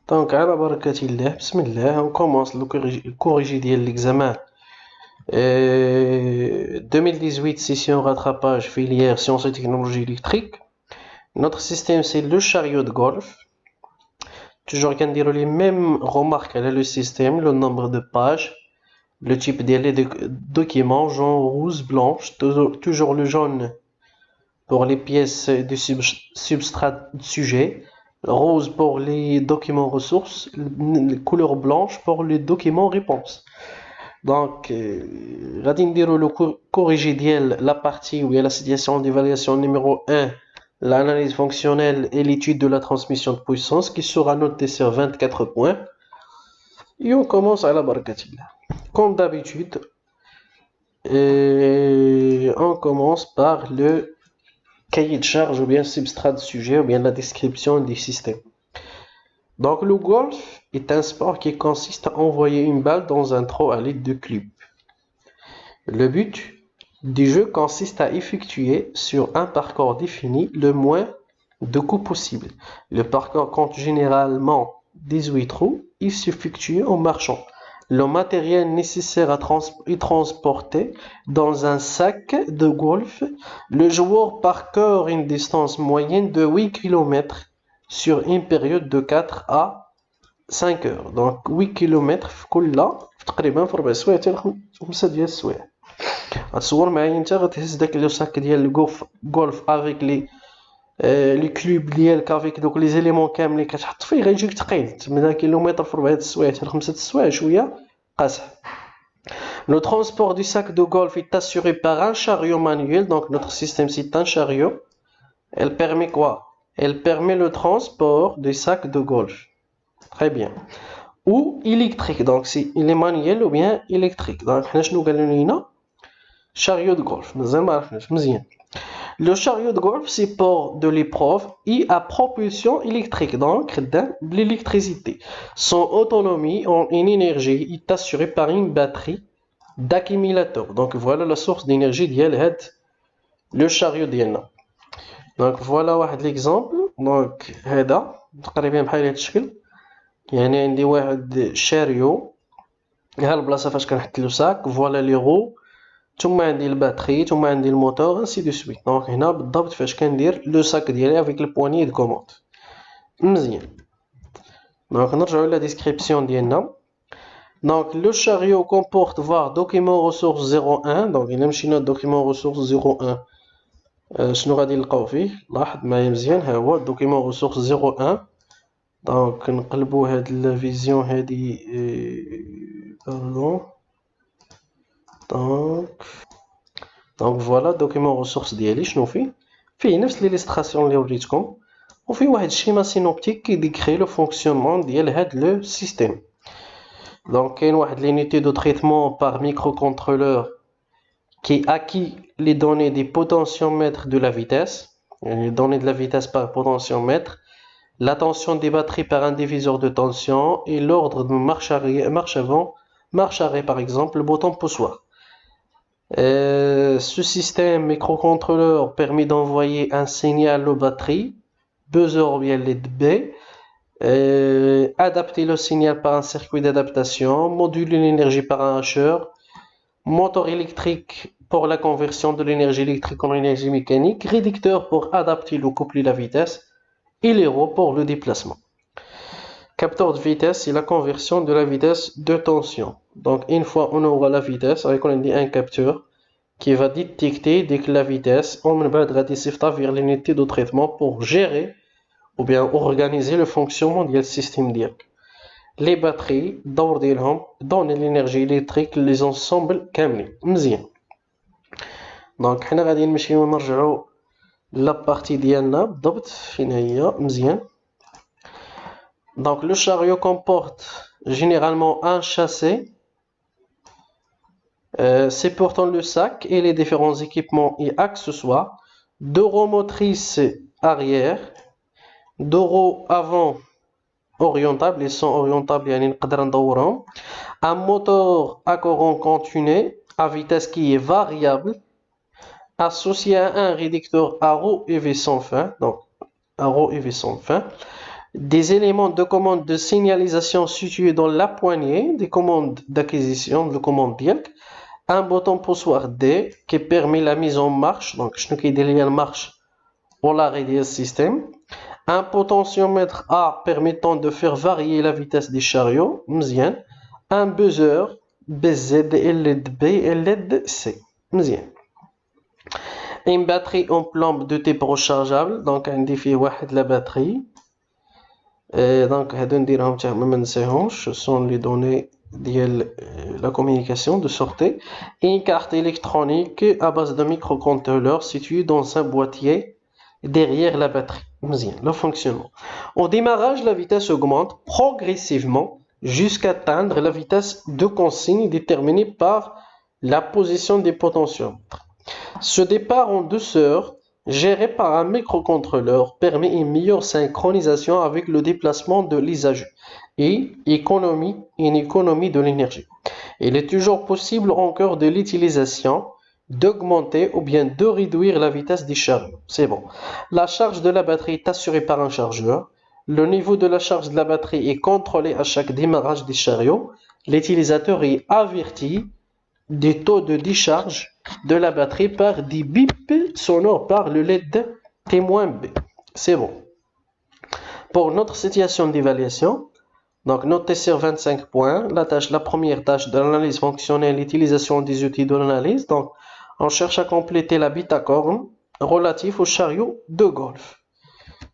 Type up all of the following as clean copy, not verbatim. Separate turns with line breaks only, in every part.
Donc, على بركة الله بسم الله on commence le corrigé ديال l'examen 2018 session rattrapage filière sciences et technologies électriques. Notre système c'est le chariot de golf. Toujours كنديروا les mêmes remarques على le système, le nombre de pages, le type des documents, jaune, rouge, blanche, toujours le jaune pour les pièces du substrat sujet, rose pour les documents ressources, couleur blanche pour les documents réponses. Donc, غادي نديرو le corrigé ديال la partie où il y a la situation d'évaluation numéro 1, l'analyse fonctionnelle et l'étude de la transmission de puissance qui sera notée sur 24 points. Et on commence à la barakatillah. Comme d'habitude, on commence par le cahier de charge ou bien substrat de sujet ou bien la description du système. Donc le golf est un sport qui consiste à envoyer une balle dans un trou à l'aide de clubs. Le but du jeu consiste à effectuer sur un parcours défini le moins de coups possible. Le parcours compte généralement 18 trous. Il s'effectue en marchant. Le matériel nécessaire est transporté dans un sac de golf. Le joueur parcourt une distance moyenne de 8 km sur une période de 4 à 5 heures. Donc 8 km في كل تقريبا في 4 سوايع حتى 5 ديال السوايع. غتصور معايا انت غتهز داك لو ساك ديال الجولف افيك لي كلوب ديالك افيك دوك لي زيليمون كاملين كتحط فيه غيجيك ثقيل 8 كيلومتر في 4 السوايع حتى 5 السوايع شويه قاصح. Le transport du sac de golf est assuré par un chariot manuel, donc notre système c'est un chariot. Elle permet quoi? Elle permet le transport du sac de golf. Très bien. Ou électrique, donc c'est il est manuel ou bien électrique. Donc حنا شنو قالوا لينا؟ chariot de golf. مازال ما عرفناش مزيان. Le chariot de golf c'est pour de l'épreuve et à propulsion électrique, donc de l'électricité. Son autonomie en énergie est assurée par une batterie d'accumulateur. Donc voilà la source d'énergie ديال le chariot ديالنا. Donc voilà واحد l'exemple. Donc هذا تقريبا بحال هذا الشكل. يعني عندي واحد شاريو ها البلاصه فاش كنحط له ساك فوالا لي غو ثم عندي الباتري ثم عندي الموتور انسي دو سويت. دونك هنا بالضبط فاش كندير لو ساك ديالي افيك البواني دو كوموند مزيان. دونك نرجعوا لا ديسكريبسيون ديالنا. دونك لو شاريو كومبورت فار دوكيمون ريسورس 01. دونك الا مشينا دوكيمون ريسورس 01 شنو غادي نلقاو فيه؟ لاحظ معايا مزيان ها هو دوكيمون ريسورس 01. دونك نقلبوا هاد الفيزيون هادي باردون. دونك فوالا دوكيمون ريسورس ديالي شنو فيه نفس ليليستراسيون اللي وريتكم وفيه واحد الشيما سينوبتيك كي ديكري لو فونكسيونمون ديال هاد لو سيستيم. دونك كاين واحد لونيتي دو تريتمون بار ميكروكونترولور qui acquit les données des potentiomètres de la vitesse, les données de la vitesse par potentiomètre, la tension des batteries par un diviseur de tension et l'ordre de marche arrière, marche avant, marche arrêt par exemple, le bouton poussoir. Ce système microcontrôleur permet d'envoyer un signal aux batteries, buzzer ou bien LED B, adapter le signal par un circuit d'adaptation, moduler l'énergie par un hacheur, moteur électrique pour la conversion de l'énergie électrique en énergie mécanique, réducteur pour adapter ou coupler la vitesse, et l'héros pour le déplacement. Capteur de vitesse, c'est la conversion de la vitesse de tension. Donc une fois on aura la vitesse, avec on dit un capteur qui va détecter dès que la vitesse, on va vers l'unité de traitement pour gérer ou bien organiser le fonctionnement du système direct. Les batteries دور ديالهم donnent l'énergie électrique les ensembles كاملين مزيان. دونك حنا غادي نمشيو نرجعوا لا بارتي ديالنا بالضبط فين هي مزيان. Donc le chariot comporte généralement un châssis supportant le sac et les différents équipements et accessoires, deux roues motrices arrière, deux roues avant orientables, ils sont orientables يعني نقدر ندورهم, un moteur à courant continu à vitesse qui est variable associé à un réducteur à roue et vis sans fin, donc à roue et vis sans fin, des éléments de commande de signalisation situés dans la poignée des commandes d'acquisition, de commande ديالك, un bouton poussoir D qui permet la mise en marche, donc شنو كيدير ليا المارش ou l'arrêt ديال السيستم, un potentiomètre A permettant de faire varier la vitesse des chariots, مزيان, un buzzer BZ et LED B et LED C, مزيان. Une batterie en plomb de type rechargeable, donc عندي فيه واحد la batterie. Donc هادو نديرهم حتى ما ننساهمش, ce sont les données ديال la communication de sortie. Une carte électronique à base de microcontrôleur située dans un boîtier derrière la batterie. مزيان, le fonctionnement. Au démarrage, la vitesse augmente progressivement jusqu'à atteindre la vitesse de consigne déterminée par la position des potentiomètres. Ce départ en douceur, géré par un microcontrôleur, permet une meilleure synchronisation avec le déplacement de l'usager et une économie de l'énergie. Il est toujours possible en cours de l'utilisation d'augmenter ou bien de réduire la vitesse des chariots. C'est bon. La charge de la batterie est assurée par un chargeur. Le niveau de la charge de la batterie est contrôlé à chaque démarrage des chariots. L'utilisateur est averti des taux de décharge de la batterie par des bips sonores par le LED T-B. C'est bon. Pour notre situation d'évaluation, donc notez sur 25 points, la première tâche de l'analyse fonctionnelle, l'utilisation des outils de l'analyse. Donc, on cherche à compléter la bitacorne relatif au chariot de golf.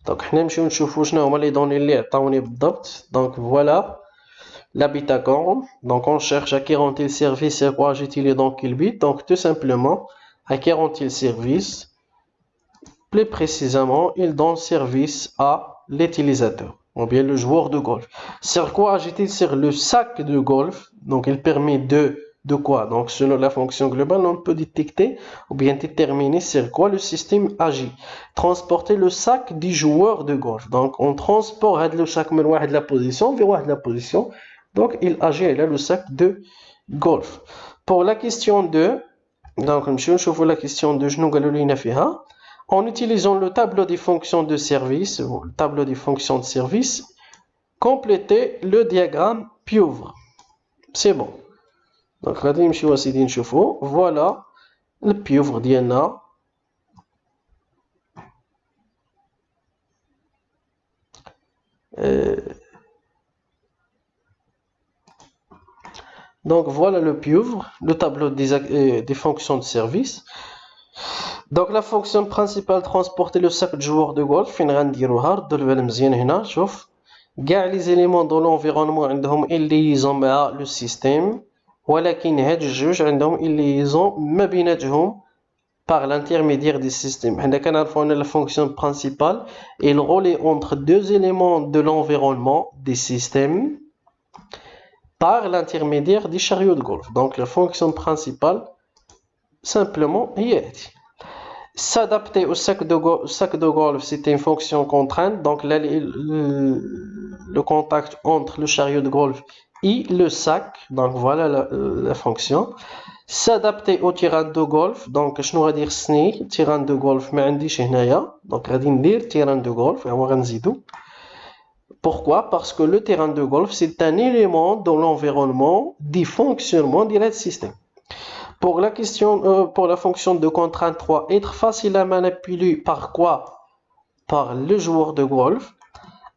Donc, on va les donner les بالضبط. Donc, voilà la bitacorne. Donc, on cherche à garantir le service et quoi ajouter dans quel bit. Donc, tout simplement, à garantir le service. Plus précisément, il donne service à l'utilisateur, ou bien le joueur de golf. Sur quoi ajouter sur le sac de golf. Donc, il permet de quoi? Donc, selon la fonction globale, on peut détecter ou bien déterminer sur quoi le système agit. Transporter le sac du joueur de golf. Donc, on transporte le sac de la position vers la position. Donc, il agit, il a le sac de golf. Pour la question 2, donc, je vois la question 2, en utilisant le tableau des fonctions de service, complétez le diagramme pieuvre. C'est bon. Donc, voilà le pieuvre d'Iana. Donc, voilà le pieuvre, le tableau des fonctions de service. Donc, la fonction principale, transporter le sac de joueur de golf. كاع les éléments dans l'environnement عندهم une liaison مع le système, ولكن هاد الجوج عندهم une liaison ما بيناتهم par l'intermédiaire du système. حنا كنعرفوا ان la fonction principale est reliée entre deux éléments de l'environnement des systèmes par l'intermédiaire du chariot de golf. Donc la fonction principale simplement هي هذه. S'adapter au sac de golf, c'est une fonction contrainte. Donc le contact entre le chariot de golf et le sac. Donc voilà la fonction. S'adapter au terrain de golf. Donc je vais dire سني terrain de golf ما عنديش هنايا. Donc غادي ندير terrain de golf غنزيدو. Pourquoi? Parce que le terrain de golf, c'est un élément dans l'environnement du fonctionnement du système. Pour la question, pour la fonction de contrainte 3, être facile à manipuler par quoi? Par le joueur de golf.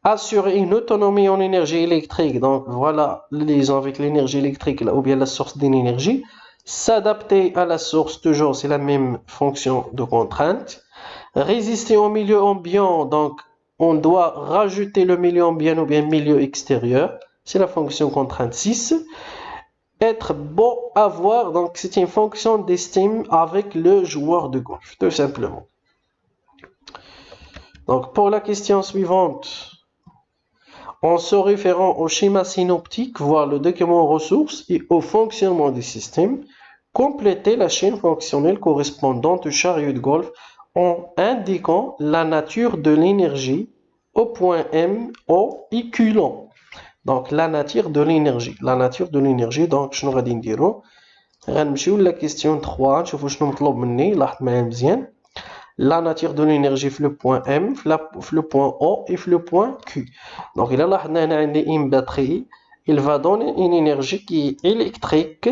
Assurer une autonomie en énergie électrique. Donc voilà la liaison avec l'énergie électrique ou bien la source d'énergie. S'adapter à la source, toujours c'est la même fonction de contrainte. Résister au milieu ambiant, donc on doit rajouter le milieu ambiant ou bien milieu extérieur. C'est la fonction contrainte 6. Être bon à voir, donc c'est une fonction d'estime avec le joueur de golf, tout simplement. Donc pour la question suivante, en se référant au schéma synoptique, voir le document ressources et au fonctionnement du système, complétez la chaîne fonctionnelle correspondante au chariot de golf en indiquant la nature de l'énergie au point M au éculent. Donc la nature de l'énergie. Donc شنو غادي نديرو؟ غنمشيو la question 3 نشوفوا شنو مطلوب مني. لاحظ معايا مزيان. la nature de l'énergie في le point M, في le point O et في le point Q. Donc il a une batterie, il va donner une énergie qui est électrique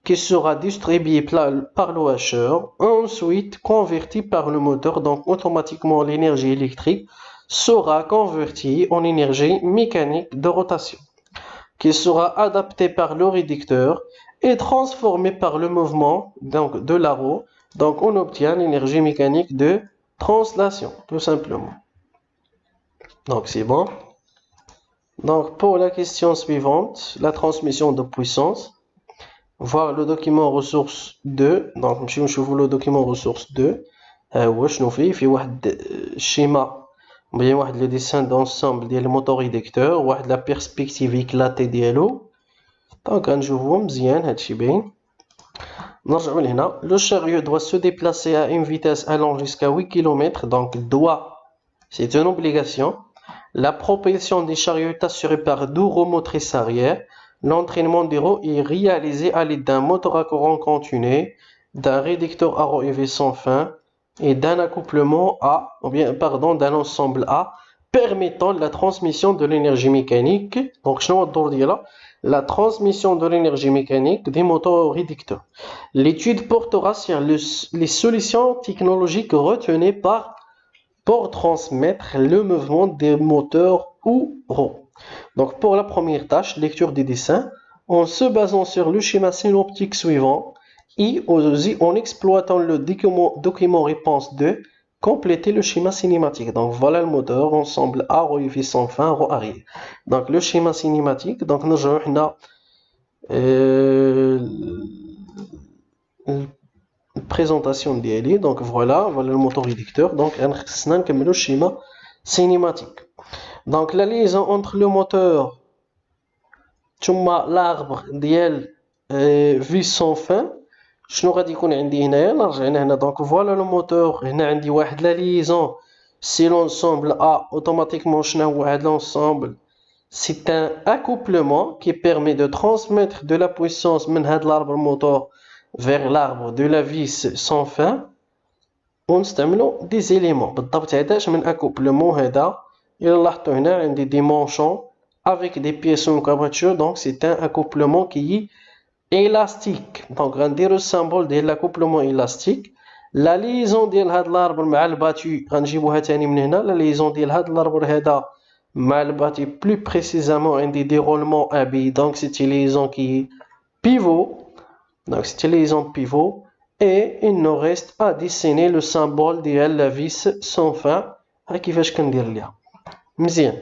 qui sera distribuée par le hacheur, ensuite convertie par le moteur. Donc automatiquement l'énergie électrique sera convertie en énergie mécanique de rotation qui sera adaptée par le réducteur et transformée par le mouvement donc, de la roue. Donc on obtient l'énergie mécanique de translation, tout simplement. Donc c'est bon. Donc pour la question suivante, la transmission de puissance, voir le document ressource 2. Donc je vous le document ressource 2. شنو فيه واحد schéma bien واحد le dessin d'ensemble ديال الموتور réducteur, واحد la perspective éclatée ديالو. Donc غنشوفو مزيان هادشي باين. نرجعو لهنا. Le chariot doit se déplacer à une vitesse allant jusqu'à 8 km. Donc doit, c'est une obligation. La propulsion des chariots est assurée par 2 roues motrices arrière. L'entraînement des roues est réalisé à l'aide d'un moteur à courant continu, d'un réducteur à roues EV sans fin et d'un accouplement A, ou bien pardon, d'un ensemble A permettant la transmission de l'énergie mécanique. Donc شنو الدور ديالها؟ La transmission de l'énergie mécanique des moteurs réducteurs. L'étude portera sur les solutions technologiques retenues pour transmettre le mouvement des moteurs ou roues. Donc pour la première tâche, lecture des dessins, en se basant sur le schéma synoptique suivant et aussi en exploitant le document réponse 2, compléter le schéma cinématique. Donc voilà le moteur, ensemble A, roue EV sans fin, roue arrière. Donc le schéma cinématique, donc nous avons présentation d'ILI. Donc voilà le moteur réducteur. Donc on a le schéma cinématique. Donc la liaison entre le moteur et l'arbre ديال vis sans fin. شنو غادي يكون عندي هنايا؟ رجعنا هنا. Donc voilà le moteur. هنا عندي واحد la liaison. Si l'ensemble A automatiquement شنو هو هذا l'ensemble? C'est un accouplement qui permet de transmettre de la puissance من هذا l'arbre moteur vers l'arbre de la vis sans fin. ونستعملوا des éléments. بالضبط هذاش من accouplement هذا. إلا لاحظتوا هنا عندي des manchons avec des pièces en caoutchouc. Donc c'est un accouplement qui est élastique. Donc غنديرو السامبول ديال l'accouplement élastique. La liaison ديال هاد l'arbre مع الباتي غنجيبوها ثاني من هنا. La liaison ديال هاد l'arbre هذا مع الباتي plus précisément عندي des roulements AB. Donc c'est une liaison qui est pivot. Donc c'est une liaison pivot. Et il nous reste à dessiner le symbole ديال la vis sans fin. ها كيفاش كندير ليها. مزيان.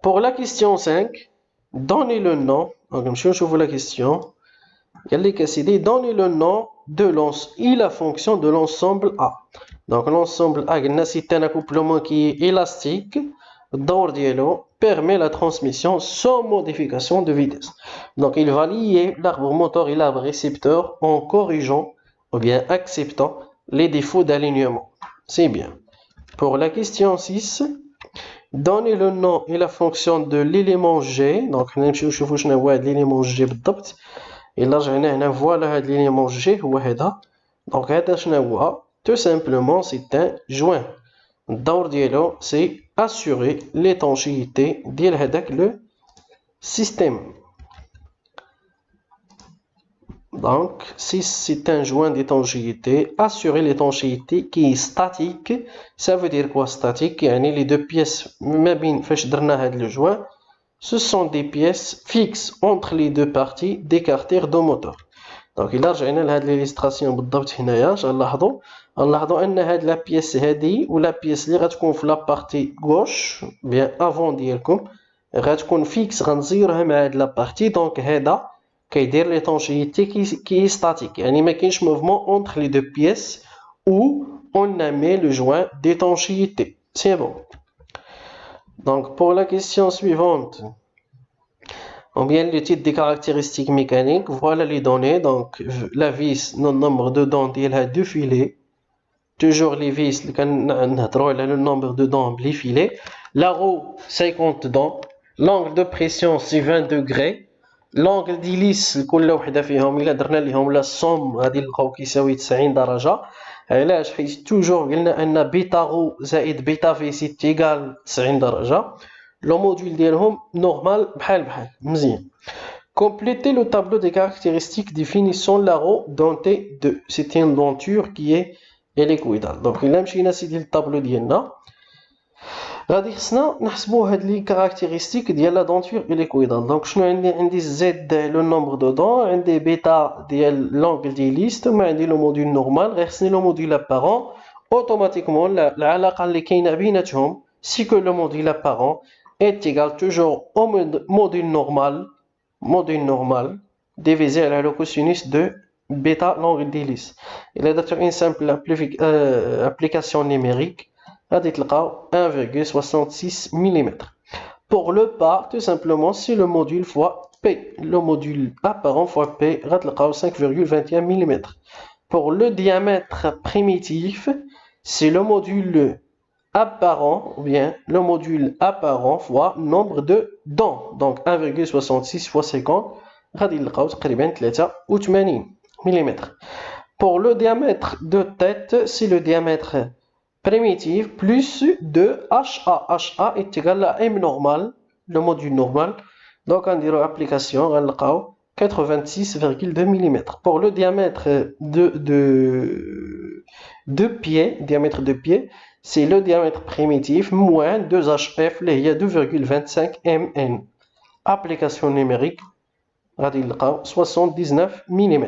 Pour la question 5, donnez le nom. Donc je vous la question. Donnez le nom de l'ensemble et la fonction de l'ensemble A. Donc l'ensemble A, c'est un accouplement qui est élastique. D'or dielo permet la transmission sans modification de vitesse. Donc il va lier l'arbre moteur et l'arbre récepteur en corrigeant ou bien acceptant les défauts d'alignement. C'est bien. Pour la question 6, donnez le nom et la fonction de l'élément G. Donc نشوفوا شنو هو هذا l'élément G بالضبط. إلا رجعنا هنا voilà هذا l'élément G هو هذا. Donc هذا شنو هو؟ Tout simplement c'est un joint. الدور ديالو c'est assurer l'étanchéité ديال هذاك le système. Donc, si c'est un joint d'étanchéité, assurer l'étanchéité qui est statique. Ça veut dire quoi statique? Les deux pièces, le joint, ce sont des pièces fixes entre les deux parties d'écarter deux moteurs. Donc, il a l'illustration نلاحظوا ان هاد la pièce هذه ou la pièce اللي غتكون في la partie gauche bien avant ديالكم غتكون fixe غنزيروها مع هاد la partie. donc هذا كيدير l'étanchéité qui est statique. يعني ما كاينش mouvement entre les deux pièces où on a mis le joint d'étanchéité. C'est bon. Donc pour la question suivante, on vient le titre des caractéristiques mécaniques. Voilà les données. Donc la vis, le nombre de dents ديالها deux filets. Toujours les vis, le nombre de dents, les filets. La roue, 50 dents. L'angle de pression, c'est 20 degrés. L'angle d'hélice كل وحدة فيهم إلا درنا لهم la somme غادي نلقاو كيساوي 90 درجة. علاش؟ حيت توجور قلنا ان بيتا رو زائد بيتا في سي ايكال 90 درجة. لو موديل ديالهم نورمال بحال مزيان. Complétez le tableau des caractéristiques définissant la roue dentée de. C'est une denture qui est hélicoïdale. Donc, il a مشينا سيدي الطابلو ديالنا. غادي خصنا نحسبوا هاد لي كاركتيرستيك ديال لا دونتور هيليكويدال. دونك شنو عندي زد لو نومبر دو دون، عندي بيتا ديال لونغل دي ليست، وما عندي لو موديل نورمال. غير خصني لو موديل ابارون. اوتوماتيكمون العلاقه اللي كاينه بيناتهم سي كو لو موديل ابارون est égal toujours au module normal divisé à la cosinus de bêta longue de lisse. Il a d'ailleurs une simple application numérique. غادي تلقاو 1,66 mm. Pour le pas, tout simplement, c'est le module fois P. Le module apparent fois P, غتلقاو 5,21 mm. Pour le diamètre primitif, c'est le module apparent, ou bien le module apparent fois nombre de dents. Donc 1,66 fois 50, غادي نلقاو تقريبا 83 mm. Pour le diamètre de tête, c'est le diamètre primitif plus 2 HA. HA est égal à M normal, le module normal. Donc on dirait application, on a 86,2 mm. Pour le diamètre de pied, c'est le diamètre primitif moins 2HF, il y a 2,25 mn. Application numérique, on a 79 mm.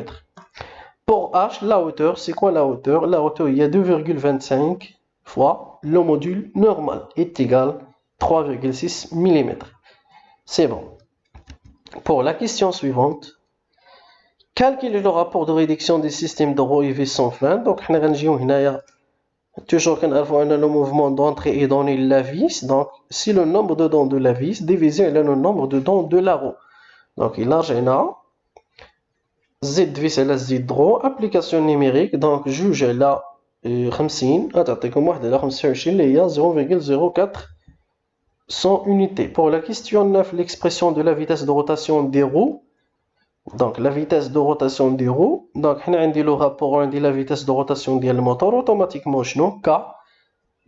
Pour H, la hauteur, c'est quoi la hauteur? La hauteur, il y a 2,25 fois le module normal est égal à 3,6 mm. C'est bon. Pour la question suivante, calculer le rapport de réduction des systèmes de roues IV sans fin. Donc, on a toujours le mouvement d'entrée est donné la vis. Donc, si le nombre de dents de la vis divisé par le nombre de dents de la roue. Donc, il a Z vis على Z درو. Application numérique. Donc, juge là 50 غتعطيكم واحد على 25 اللي هي 0,04 unités. Pour la question 9, l'expression de la vitesse de rotation des roues. Donc la vitesse de rotation des roues. Donc on a le rapport de la vitesse de rotation du moteur. Automatiquement K.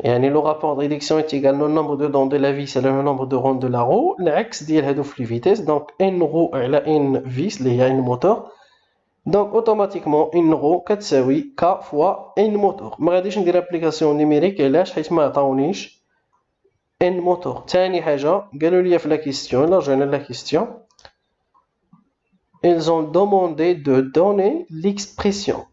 Et le rapport de réduction est égal au nombre de dents de la vis et le nombre de ronds de la roue. L'axe de la vitesse. Donc n roue à la n vis, il y a un moteur. Donc automatiquement une roue كتساوي K fois n moteur. ما غاديش ندير ابليكاسيون نيميريك علاش؟ حيت ما عطاونيش n moteur. ثاني حاجه قالوا لي في لا كيستيون، لا رجعنا لا كيستيون. Ils ont demandé de donner l'expression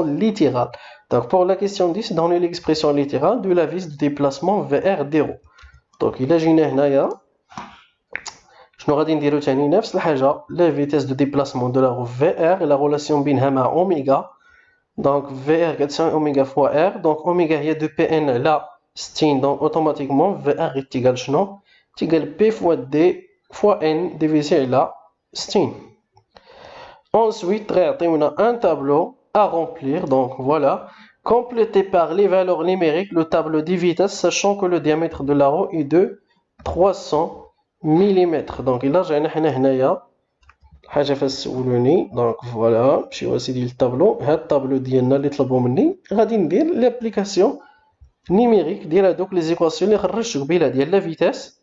littérale. Donc pour la question 10, donner l'expression littérale de la vis de déplacement VR des roues. Donc il a جينا هنايا شنو غادي نديرو ثاني نفس الحاجه، لا فيتيس دو ديبلاسمون دو لا رو في ار، لا ريلاسيون بينها مع اوميغا. دونك في ار كتساوي اوميغا فوا ار. دونك اوميغا هي 2 بي ان على 60. دونك اوتوماتيكمون في ار تيغال شنو؟ تيغال بي فوا دي فوا ان ديفيزي على 60. Ensuite غيعطيونا ان تابلو à remplir. Donc voilà, complété par les valeurs numériques le tableau des vitesses, sachant que le diamètre de la roue est de 300 mm. Donc là j'ai هنايا حاجه فسولوني. دونك فوالا نمشيو اسيدي للطابلو. هاد الطابلو ديالنا اللي طلبوا مني غادي ندير لابليكاسيون نيميريك ديال هادوك لي زيكواسيون اللي خرجت قبيله ديال لا فيتاس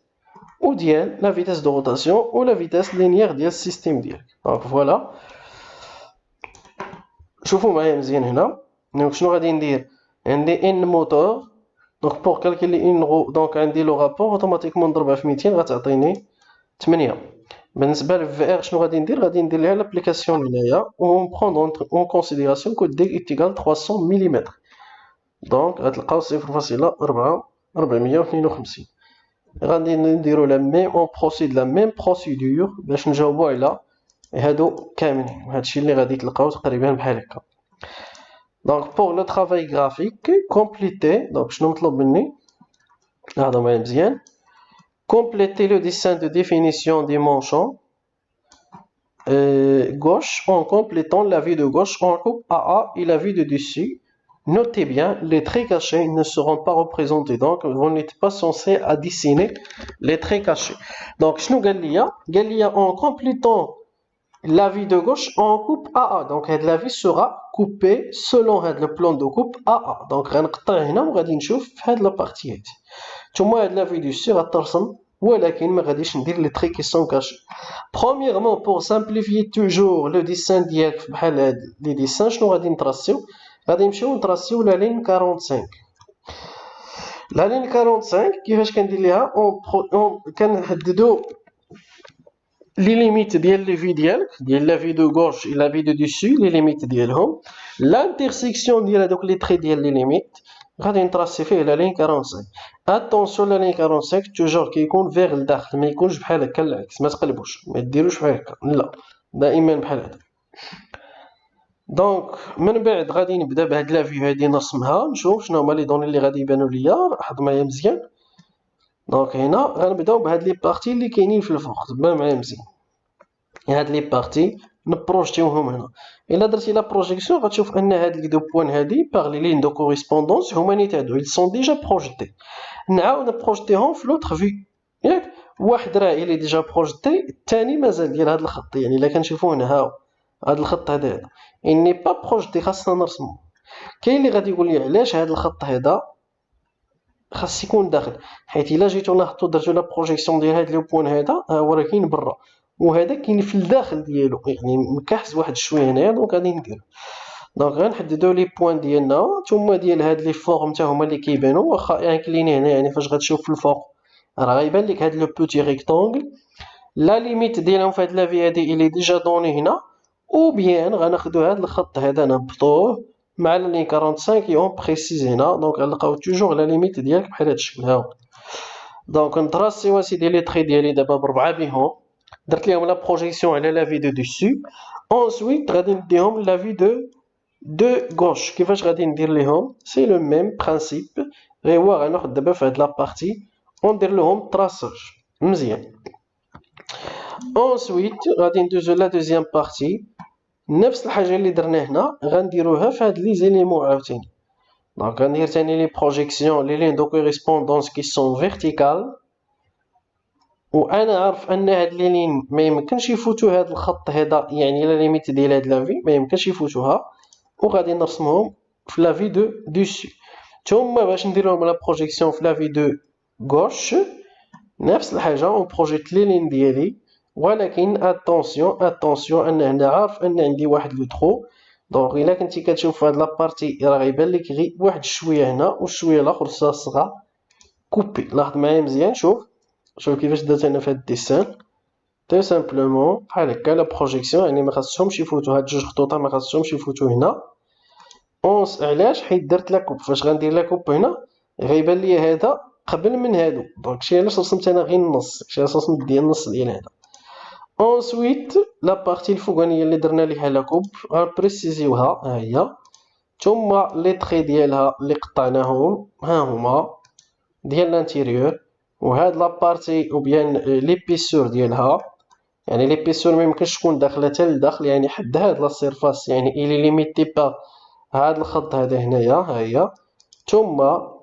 وديال لا فيتاس دو روتاسيون و لا فيتاس لينيير ديال السيستيم ديالك. دونك فوالا شوفوا معايا مزيان هنا. دونك شنو غادي ندير؟ عندي ان موتور. دونك بور كالكولي ان رو، دونك عندي لو رابور اوتوماتيكمون نضربها في 200 غتعطيني 8. بالنسبه للفي ار شنو غادي ندير؟ غادي ندير ليها لابليكاسيون هنايا و نبروندر اون كونسيديراسيون كو دي ايتيغال 300 ملم. دونك غتلقاو 0.452. غادي نديرو لا ميم اون بروسيد لا ميم بروسيدور باش نجاوبو على هادو كاملين. هادشي اللي غادي تلقاو تقريبا بحال هكا. دونك بور لو طرافاي غرافيك كومبليتي. دونك شنو مطلوب مني؟ هذا معايا مزيان. Compléter le dessin de définition des manchons gauche en complétant la vue de gauche en coupe AA et la vue de dessus. Notez bien, les traits cachés ne seront pas représentés. Donc, vous n'êtes pas censé à dessiner les traits cachés. Donc, شنو قال لي en complétant l'avis de gauche on coupe AA. Donc l'avis sera coupé selon le plan de coupe AA. Donc غنقطع هنا وغادي نشوف في هاد لابارتي هادي. ثم هاد l'avis du dessus غترسم ولكن ما غاديش ندير لي traits qui sont cachés. Premièrement pour simplifier toujours le dessin ديالك بحال هاد لي ديسان شنو غادي نتراسيو؟ غادي نمشيو نتراسيو لا لين 45. لا لين 45 كيفاش كندير ليها؟ كنحددو les limites ديال لي في ديالك ديال لا في دو غوش et la vie de dessus les limites ديالهم l'intersection ديال هذوك لي تري ديال لي ليميت غادي نتراسي فيه لا لين 45 اتونسيون لا لين 45 توجور كيكون فيغ لداخل ما يكونش بحال هكا العكس ما تقلبوش ما ديروش بحال هكا لا دائما بحال هكا دونك من بعد غادي نبدا بهاد لا في هادي نرسمها نشوف شنو هما لي دوني اللي غادي يبانوا ليا لاحظ معايا مزيان دونك هنا غنبداو بهاد لي بارتي اللي كاينين في الفوق تبان معايا مزيان هاد لي بارتي نبروجيتيوهم هنا الا درتي لا بروجيكسيون غتشوف ان هاد لي دو بوين هادي باغ لي لين دو كوريسبوندونس هما نيت هادو ils sont déjà projetés نعاود نبروجيتيهم في لوطر في ياك واحد راه الى ديجا بروجيتي الثاني مازال ديال هاد الخط يعني الا كنشوفوا هنا ها هاد الخط هذا اني با بروجيتي خاصنا نرسمو كاين اللي غادي يقول لي علاش هاد الخط هذا خاص يكون داخل حيت الا جيتو لاحظتوا درتو لا بروجيكسيون ديال هاد لو بوين هذا ها هو راه كاين برا وهذا كاين في الداخل ديالو يعني مكحس واحد شويه هنايا دونك غادي ندير دونك غنحددو لي بوين ديالنا ثم ديال هاد لي فورم حتى هما اللي كيبانو واخا يعني كليني هنا يعني فاش غتشوف في الفوق راه غيبان لك هاد لو بوتي ريكتونغل لا ليميت ديالهم في هاد لا في هادي اللي ديجا دوني هنا او بيان غناخدو هاد الخط هذا نهبطوه مع لا لين 45 يون بريسيز هنا دونك غنلقاو توجور لا ليميت ديالك بحال هاد الشكل ها هو دونك نتراسيو اسيدي لي تري ديالي دابا بربعه بهم درت لهم لا بروجيكسيون على لا في دو ديسو ensuite غادي نديهم لا في دو غوش كيفاش غادي ندير ليهم سي لو ميم برينسيپ غير هو غناخد دابا في هاد لا بارتي وندير لهم تراساج مزيان ensuite غادي ندوزو لا دوزيام بارتي نفس الحاجه اللي درنا هنا غنديروها في هاد لي زيليمون عاوتاني دونك غندير ثاني لي بروجيكسيون لي لين دو كوريسبوندونس كي سون فيرتيكال وانا عارف ان هاد لي لين ما يمكنش يفوتوا هاد الخط هذا يعني لا ليميت ديال هاد لافي ما يمكنش يفوتوها وغادي نرسمهم في لافي دو دوسي ثم باش ندير لهم لا بروجيكسيون في لافي دو غوش نفس الحاجه اون بروجيت لي لين ديالي ولكن اتونسيون ان هنا عارف ان عندي واحد لو ترو دونك الا كنتي كتشوف هاد لابارتي راه غيبان لك غير واحد شويه هنا والشويه الاخر صغا كوبي لاحظ معايا مزيان شوف كيفاش درت انا في هاد الديسان تو سامبلومون بحال هكا لا بروجيكسيون يعني ما خاصهمش يفوتوا هاد جوج خطوطا ما خاصهمش يفوتوا هنا علاش حيت درت لا كوب فاش غندير لا كوب هنا غيبان لي هذا قبل من هادو دونك شي علاش رسمت انا غير النص شي علاش رسمت ديال النص ديال هذا ensuite لا بارتي الفوقانيه اللي درنا ليها لا كوب غنبريسيزيوها ها هي ثم لي تري ديالها اللي قطعناهم ها هما ديال لانتيريور وهاد لابارتي او بيان ليبيسور ديالها يعني ليبيسور ما يمكنش تكون داخله حتى لداخل يعني حد هاد لا سيرفاس يعني الي ليميتي با هاد الخط هذا هنايا ها هي ثم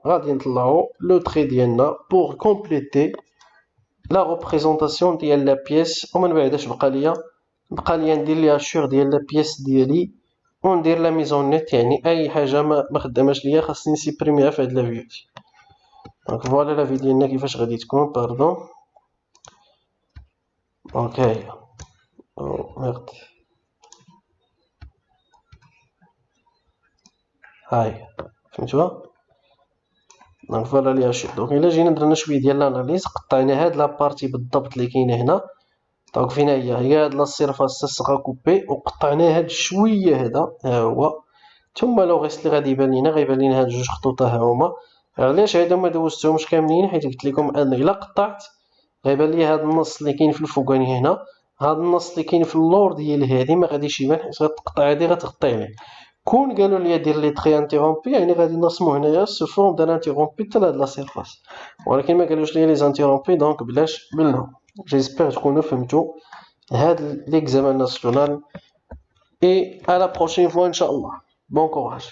غادي نطلعو لو تري ديالنا بور كومبليتي لا ريبريزونطاسيون ديال لا بيس ومن بعد اش بقى ليا ندير ليها شور ديال لا بيس ديالي وندير لا ميزون نيت يعني اي حاجه ما خداماش ليا خاصني نسيبريميها في هاد لا فيديو دونك فوالا لا فيديو ديالنا كيفاش غادي تكون باردون دونك هاهي ميرد هاي فهمتوها دونك فوالا ليها شي دونك الا جينا درنا شويه ديال لاناليز قطعنا هاد لابارتي بالضبط اللي كاينه هنا دونك فين هي هاد لا سيرفاس تسغا كوبي وقطعنا هاد شويه هذا ها هو ثم لو غيس اللي غادي يبان لينا غيبان لينا هاد جوج خطوط ها هما علاش هذا ما دوزتهمش كاملين حيت قلت لكم ان الا قطعت غيبان لي هاد النص اللي كاين في الفوقاني هنا هاد النص اللي كاين في اللور ديال هادي ما غاديش يبان حيت غتقطع هادي غتغطي عليه كون قالوا لي دير لي تري انتيرومبي يعني غادي نرسمو هنايا سو فورم دان انتيرومبي حتى لهاد لا سيرفاس ولكن ما قالوش لي لي انتيرومبي دونك بلاش منهم جيسبر تكونوا فهمتوا هاد ليكزامان ناسيونال اي على بروشين فوا ان شاء الله بون كوراج